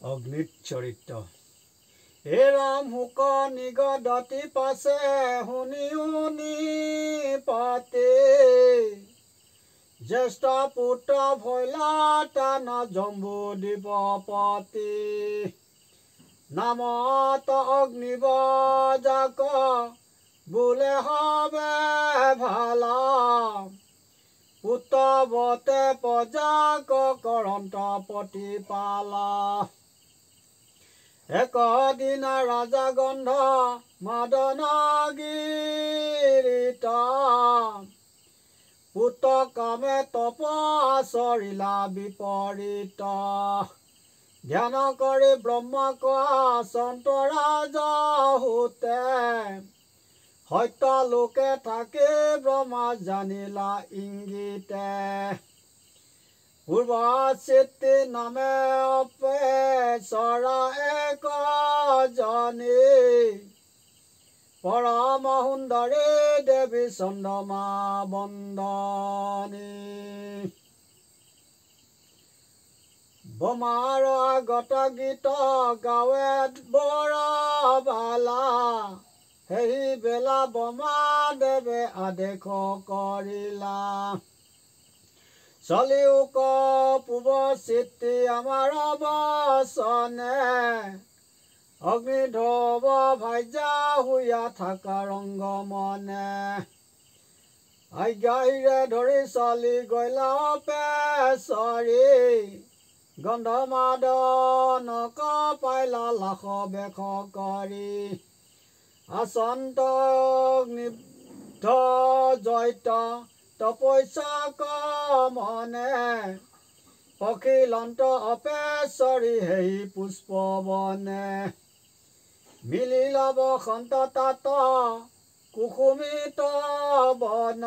অগ্নিত চৰিত্ৰ হে ৰাম হুক নিগদতি পাছে শুনি শুনি পাতে জ্যেষ্ঠ পুত্ৰ ভৈলা টান জম্বু দিব পতি নামত অগ্নিব যাক বোলে হবে ভালা পুতবতে প্ৰজাক কৰন্ত প্ৰতিপালা একদিনা ৰাজা গন্ধ মাদন গিৰিত পুত কামে তপ আচৰিলা বিপৰীত ধ্যান কৰি ব্ৰহ্মক সন্ত ৰাজা হোতে সত্য লোকে থাকে ব্ৰহ্মা জানিলা ইংগিতে পূৰ্ব চিত্তি নামে অপেচৰা এক জনী পৰম সুন্দৰী দেৱী চন্দ্ৰমা বন্দনী বমাৰ আগত গীত গাৱে বৰ বালা সেই বেলা বমা দেৱে আদেশ কৰিলা চলিউক পূব চিত্তি আমাৰ বচনে অগ্নিধৱ ভাইজা হুয়া থাকা ৰংগ মনে আজ্ঞাহিৰে ধৰি চলি গৈলা পেচৰি গন্ধ মাদনক পাইলা লাখ বেশ কৰি আচন্ত অগ্নিধ জয়িত তপস্যাক মনে অখিলন্ত অপেচৰি সেই পুষ্প বনে মিলিল বসন্ত তাত কুসুমিত বন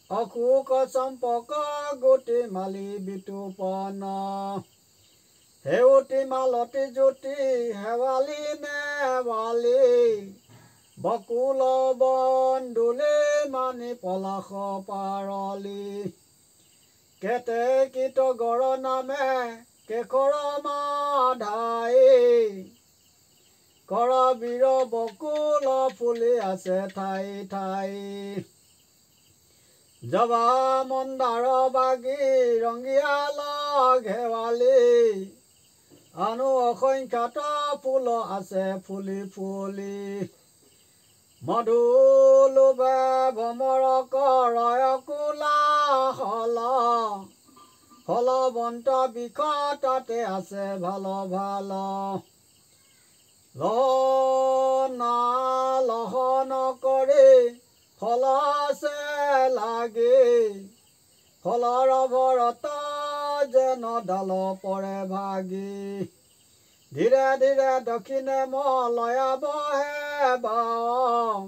অশোক চম্পক গুটি মালি বিতুপন সেউতি মালতী জ্যোতি শেৱালি নেৱালি বকুল বন্দুলি মানি পলাশ পাৰলি কেতেকিত গড় নামে কেশৰ মাধাই কৰ বীৰ বকুল ফুলি আছে ঠাই ঠাই জবা মন্দাৰ বাগি ৰঙিয়াল ঘেৱালি আনু অসংখ্যাত ফুল আছে ফুলি ফুলি মধুলোবে ভ্ৰমৰ কৰয় কোলাহল ফলবন্ত বিষ তাতে আছে ভাল ভাল লহনা লহন কৰি ফল আছে লাগি ফলৰ ভৰত যেন ডাল পৰে ভাগি ধীৰে ধীৰে দক্ষিণে মলয়া বহে বাও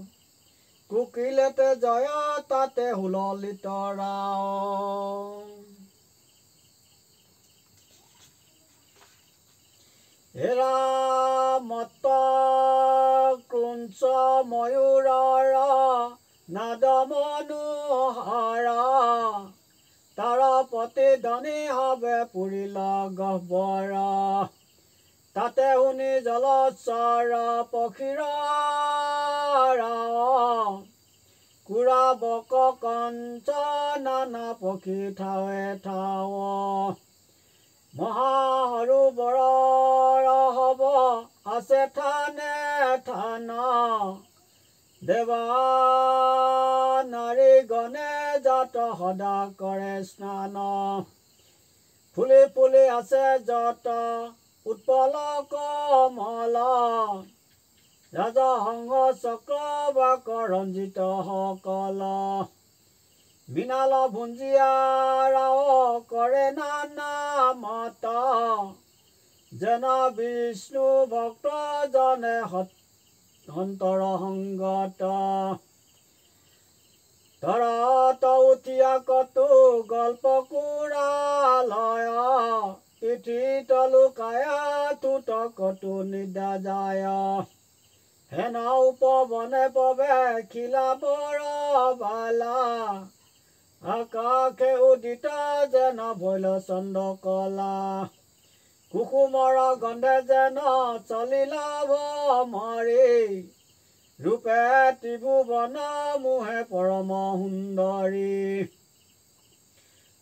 কুকিলেতে জয় তাতে হুললিত ৰাও এৰা মত ক্ৰুঞ্চ ময়ূৰৰ নাদ মনোহৰ তাৰ প্ৰতিধ্বনি হবে পুৰিল গহ্বৰ তাতে শুনি জলচৰ পক্ষীৰ কুৰা বক কঞ্চ নানা পক্ষী ঠাৱে ঠাৱ মহাসৰোবৰৰ হব আছে থানে থান দেৱা নাৰী গণে জাত সদা কৰে স্নান ফুলি ফুলি আছে যত উৎপল কমল ৰাজহংস চক্ৰবাক ৰঞ্জিত সকল মৃণাল ভুঞ্জিয়াৰাও কৰে নানা মত যেন বিষ্ণু ভক্ত জনে সন্তৰ সংগত তৰত উঠিয়া কতো গল্প কুৰালয় পিঠিত লুকায়া তুত কতো নিদা যায় হেন উপবনে পবে খিলা বৰ বালা আকাশে উদিত যেন ভৈল চন্দ্ৰ কলা কুসুমৰ গন্ধে যেন চলিলা ভ্ৰমৰী ৰূপে ত্ৰিভুৱন মোহে পৰম সুন্দৰী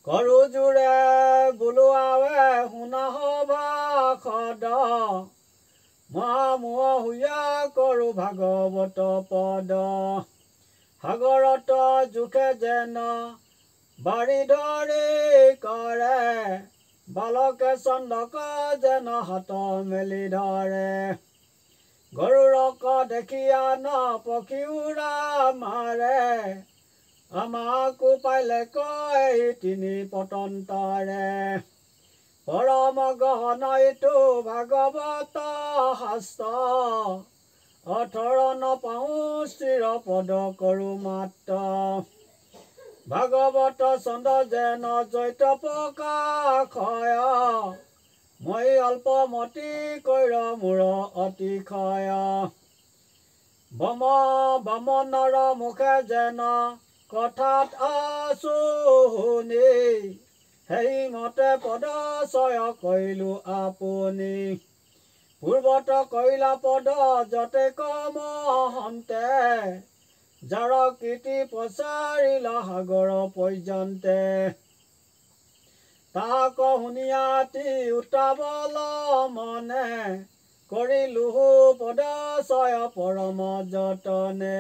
কৰোজোৰে বোলোৱাৱে শুনা ভাষদ মহামোহ হুয়া কৰো ভাগৱত পদ সাগৰত জোখে যেন বাৰী ধৰি কৰে বালকে চন্দক যেন হাত মেলি ধৰে গৰুড়ক দেখিয়া ন পক্ষী উৰা মাৰে আমাকো পাইলে কয় তিনি পতন্তৰে পৰম গহন এইটো ভাগৱত শাস্ত্ৰ 18 নপাওঁ স্থিৰ পদ কৰো মাত্ৰ ভাগৱত চন্দ যেন জৈত প্ৰকাশয় মই অল্পমতি কৈৰ মোৰ অতিশয় বামনৰ মুখে যেন কথাত আছো শুনি সেই মতে পদচয় কৰিলো আপুনি পূৰ্বত কৈলা পদ যতে কমহন্তে যাৰ কীৰ্তি প্ৰচাৰিলা সাগৰ পৰ্যন্তে তাহাক শুনিয়াতি উত্তাবল মনে কৰিলো পদচয় পৰম যতনে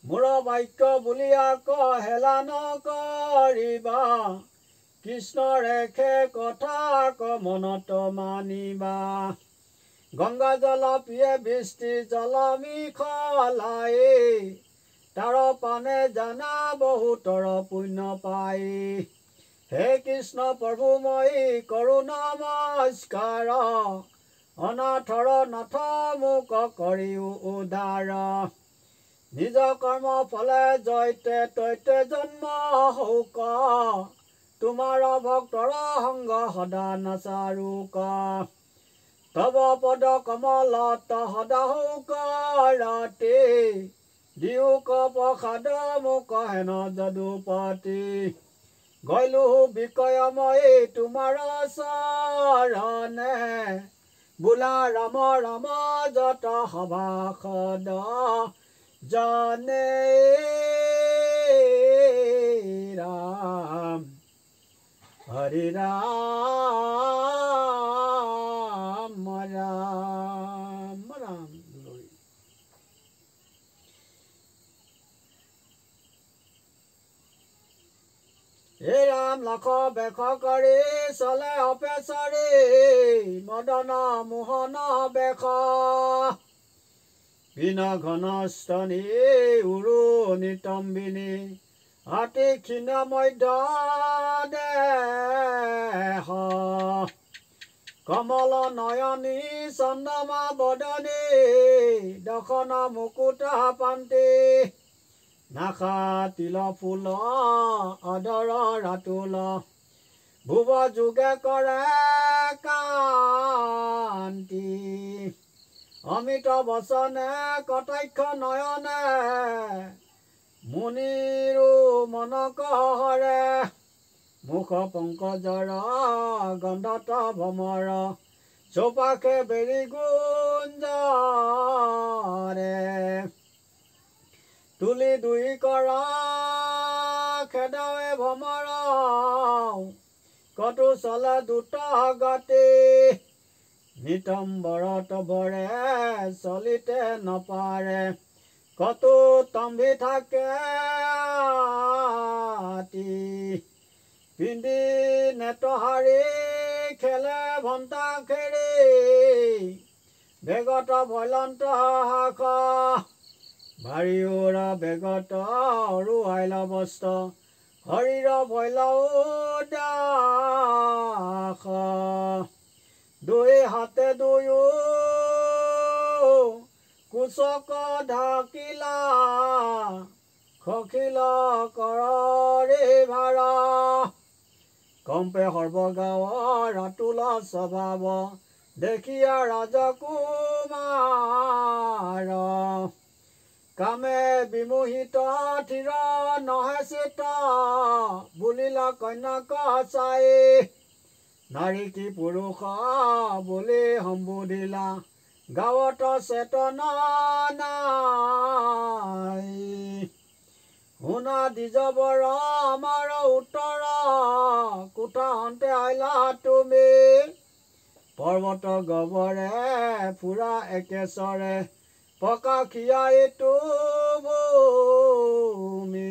মোৰ বাক্য বুলিয়াক হেলা নকৰিবা কৃষ্ণৰেখে কথাক মনত মানিবা গংগা জল পিয়ে বৃষ্টি জল মিখলাই তাৰ পানে জানা বহুতৰ পুণ্য পাই হে কৃষ্ণ প্ৰভু মই কৰো নমস্কাৰ অনাথৰ নাথ মোক কৰিও উদ্ধাৰ নিজ কৰ্ম ফলে জয়তে তৈতে জন্ম হৌক তোমাৰ ভক্তৰ সংগ সদা নাচাৰুক তব পদ কমলত সদা হৌক ৰাতি দিওক প্ৰসাদ মোক হেন যদুপতি গৈলো বিকয় মই তোমাৰ চৰণে বোলা ৰাম ৰাম যত সভাসদ জানে ৰাম হৰি ৰাম ৰাম ৰাম হে ৰাম লখ বেখ কৰি চলে অপেচৰি মদন মোহন বেখ বিন ঘনস্তনী উৰু নিতম্বিনী অতি ক্ষীণ মধ্য দেহ কমল নয়নী চন্দ্ৰমা বদনী দখন মুকুট পান্তি নাখা তিল ফুল অধৰ ৰাতুল ভুৱ যোগে কৰে কান্তি অমিত বচনে কটাক্ষ নয়নে মুনিৰো মন কহৰে মুখ পংকজৰ গন্ধত ভমৰ চৌপাশে বেৰি গুঞ্জৰে তুলি দুই কৰা খেদাৱে ভমৰ কটু চলে দুট গতি নিতম্বৰত বৰে চলিতে নপাৰে কতো তম্বি থাকে পিন্ধি নেতহাৰি খেলে ভন্তা খেৰি বেগত ভৈলন্ত হাস ভাৰিওৰা বেগত অৰুৱাইল বস্ত্ৰ হৰিৰ ভৈলও দাস দুই হাতে দুয়ো কুচক ঢাকিলা খখিল কৰৰে ভাৰ কম্পে সৰ্বগাঁও ৰাতুল স্বভাৱ দেখিয়া ৰাজকুমাৰ কামে বিমোহিত থিৰ নহে চিত বুলিলা কন্যাক চাই নাৰী কি পুৰুষ বুলি সম্বোধিলা গাঁৱত চেতনা নাই শুনা দ্বিজবৰ আমাৰ উত্তৰ কোঠাহন্তে আইলা তুমি পৰ্বত গবৰে ফুৰা একেচৰে পকা খিয়াইতো ভূমি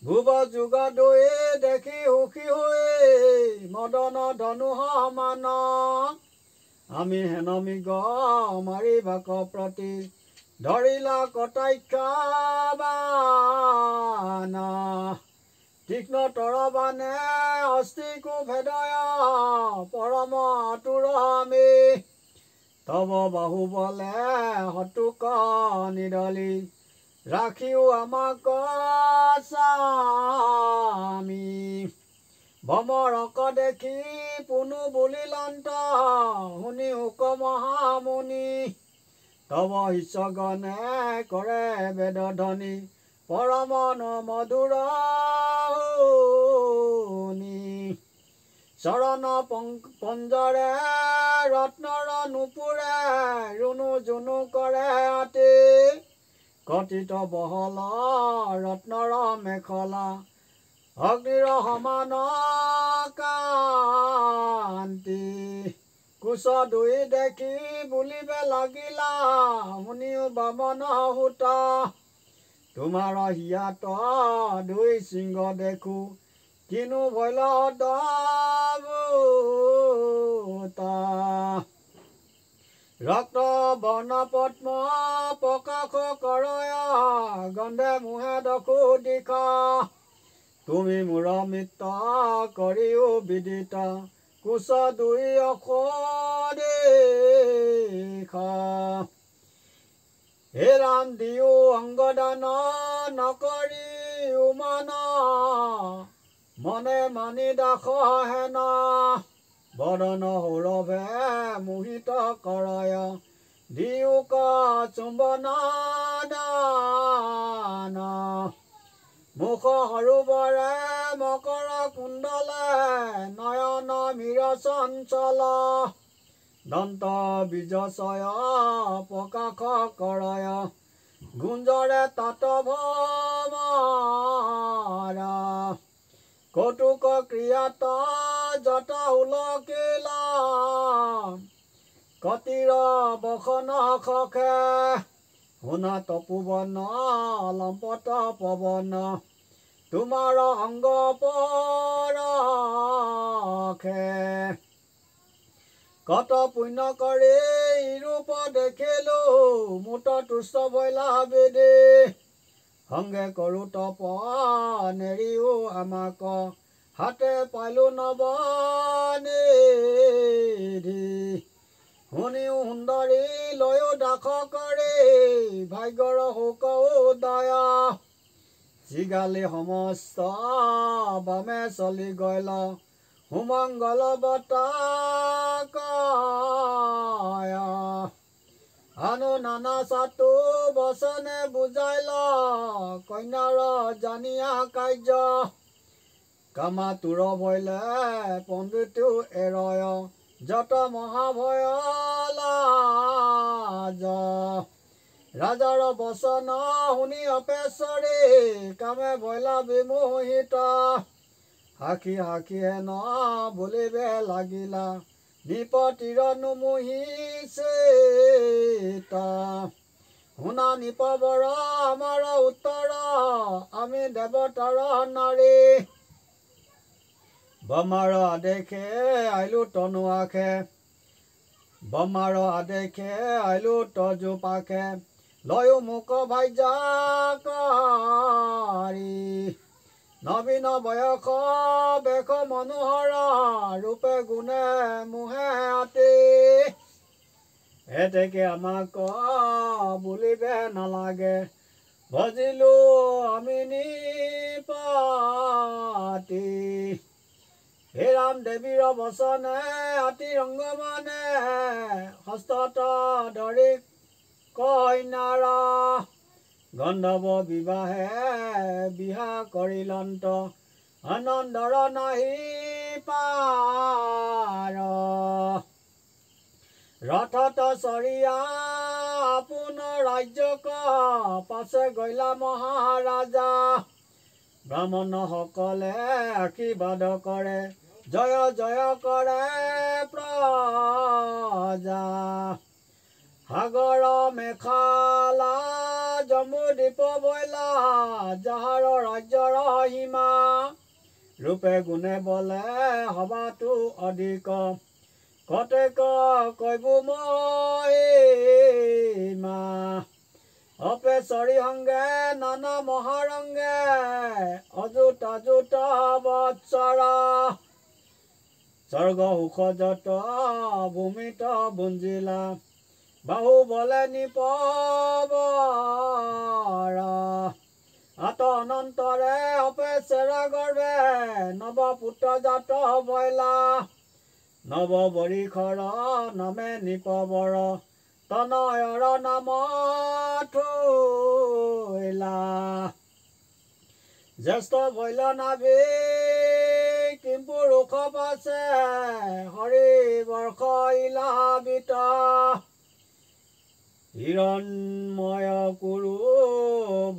ভুৱ যুগ দৈ দেখি সুখী হৈ মদন ধনু সমান আমি হেনমি গ মাৰি ভাক প্ৰতি ধৰিলা কটাক্ষাবানা তীক্ষ্ণ তৰবানে অস্তিকো ভেদয় পৰম আতুৰ আমি তব বাহুবলে হতুক নিডলি ৰাখিও আমাক স্বামী ভমৰক দেখি পুনু বুলিলন্ত শুনি হুক মহামুনি তব শিষ্যগণে কৰে বেদধ্বনি পৰম মধুৰ চৰণ পঞ্জৰে ৰত্নৰ নুপুৰে ৰুণু জুনু কৰে আতি কটিত বহল ৰত্নৰ মেখলা অগ্নিৰ সমান কান্তি কুশ দুই দেখি বুলিবে লাগিলা শুনিও বামন সূতা তোমাৰ হিয়াত দুই সিংহ দেখো কিনো ভৈল দবুতা ৰক্ত বৰ্ণ পদ্ম প্ৰকাশ কৰয় গন্ধে মুহে দখো দিখা তুমি মোৰ মিত্ৰ কৰিও বিদিত কুশ দুই অখদেখা হে ৰাম দিও অংগদান নকৰি উমান মনে মানি দাস হেন বদন সৌৰভে মোহিত কৰয় দিওক চুম্বন দান মুখ সৰোবৰে মকৰ কুণ্ডলে নয়ন মীৰ চঞ্চল দন্ত বিজছয় প্ৰকাশ কৰয় গুঞ্জৰে তাত ভমৰা কৌতুক ক্ৰিয়াত যত উলকিলা কতিৰ বসন খখে শুনা তপোবন লম্পট পৱন তোমাৰ অংগ পৰখে কত পুণ্য কৰি ৰূপ দেখিলো মুঠ তুষ্ট ভৈলা বেদে সংগে কৰো তপ নেৰিও আমাক হাতে পাইলো নবনিধি শুনিও সুন্দৰী লৈও দাস কৰি ভাগ্যৰ শোক উদয়া জিগালি সমস্ত বামে চলি গল সুমংগল বতাকয় আনো নানা চাতু বচনে বুজাইল কন্যাৰ জানিয়া কাৰ্য কামাতুৰ ভৈলে পণ্ডিতো এৰয় যত মহাভয় লাজ ৰাজাৰ বচন শুনি অপেশ্বৰী কামে ভৈলা বিমোহিত হাকি হাকি হেন বুলিবে লাগিলা নিপতিৰ নুমুহিছে শুনা নিপবৰ আমাৰ উত্তৰ আমি দেৱতাৰ নাৰী বমাৰ আদেশে আইলো তনু আখে বমাৰ আদেশে আইলো তজু পাখে লয়ো মুখ ভাইজাকাৰী নবীন বয়স বেশ মনোহৰ ৰূপে গুণে মুহে আতি এতেকে আমাক বুলিবে নালাগে ভজিলো আমি নিপাতি হে ৰাম দেৱীৰ বচনে আতি ৰংগমানে হস্তত ধৰি কইনাৰ গন্ধৰ্ব বিবাহে বিহা কৰিলন্ত আনন্দৰ নাহি পাৰ ৰথত চৰিয়া আপোনাৰ ৰাজ্যক পাছে গৈলা মহাৰাজা ব্ৰাহ্মণসকলে আশীৰ্বাদ কৰে জয় জয় কৰে প্ৰজা সাগৰ মেখালা জম্বুদ্বীপ বৈলা যাহাৰ ৰাজ্যৰ সীমা ৰূপে গুণে বলে সবাতো অধিক কতেক কৈবো মহিমা অপেশ্বৰী সংগে নানা মহাৰংগে অযুত অযুত বৎসৰ স্বৰ্গ সুখ যত ভূমিত বুঞ্জিলা বাহু বলে নিপবৰ আত অনন্তৰে অপেচেৰ গৰ্ভে নৱপুত্ৰ জাত বৈলা নৱ বৰিষৰ নামে নিপবৰ তনয়ৰ নাম থৈলা জ্যেষ্ঠ বৈল নাভি কিম্পুৰুষ পাছে হৰি বৰ্ষ ইলাবিত হিৰণ্ময় কুৰু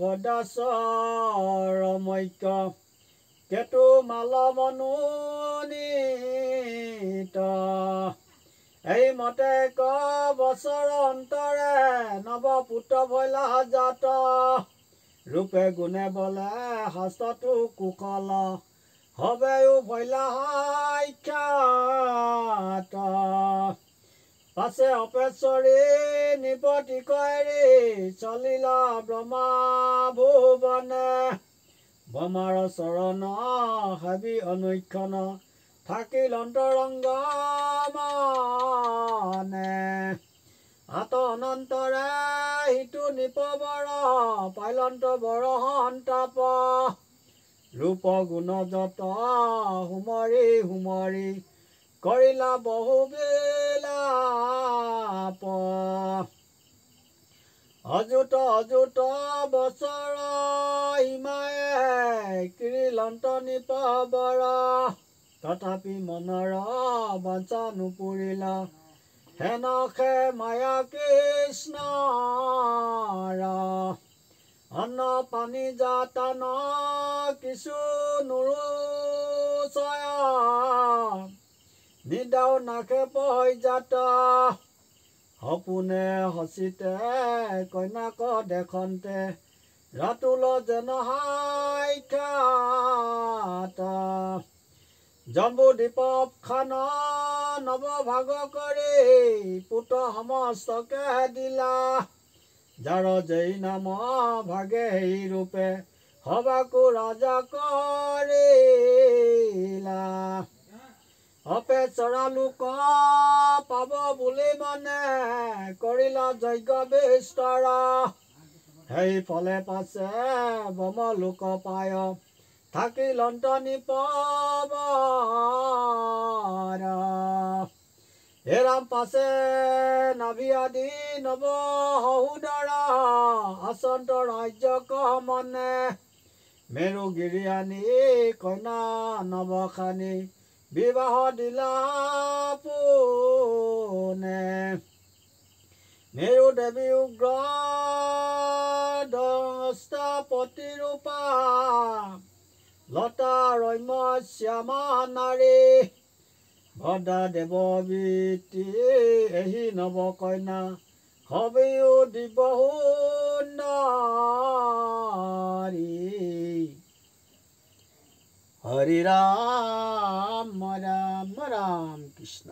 ভদ্ৰাচৰ মৈক্য কেতু মাল মনোনীত এই মতে ক বছৰ অন্তৰে নৱপুত্ৰ ভৈলা জাত ৰূপে গুণে বলে হস্তটো কুশল হবেও ভৈলা সাক্ষাৎ পাছে অপেশ্বৰী নিপতি কৈৰি চলিলা ব্ৰহ্মা ভুৱনে ব্ৰহ্মাৰ চৰণ হাবি অনুক্ষণ থাকিল অন্তৰংগ মানে আত অনন্তৰে সিটো নিপবৰ পাইলন্ত বৰ সন্তাপ ৰূপ গুণ যত হুমৰি হুমৰি কৰিলা বহু বিলাপ অযুত অযুত বছৰ ইমায়ে কিৰিলন্ত নিপবৰ তথাপি মনৰ বাঞ্ছা নুপুৰিলা হেনখে মায়া কৃষ্ণৰ অন্ন পানী যাতন কিছু নুৰুচয় নিদাও নাখে পই জাত সপোনে হচিতে কন্যাক দেখন্তে ৰাতুল যেন সাক্ষাৎ জম্বুদ্বীপ খান নৱভাগ কৰি পুত সমস্তকে দিলা যাৰ যেই নাম ভাগে সেই ৰূপে সবাকো ৰাজা কৰিলা অপেচৰা লোক পাব বুলি মানে কৰিলা যজ্ঞ বিস্তাৰ সেই ফলে পাছে বম লোক পায় থাকিল অন্ত নিপবৰ হেৰাম পাছে নাভি আদি নৱ সহুদৰ আচন্ত ৰাজ্যক মনে মেৰুগিৰি আনি কন্যা নৱখানি বিবাহ দিলা পোনে মেৰু দেৱী উগ্ৰ দস্তাপতি ৰূপা লতা ৰম্য শ্যামা নাৰী ভদ্ৰা দেৱ বীতি এহি নৱ কন্যা হবিও দিবহু নাৰী হৰি ৰাম ৰাম ৰাম কৃষ্ণ।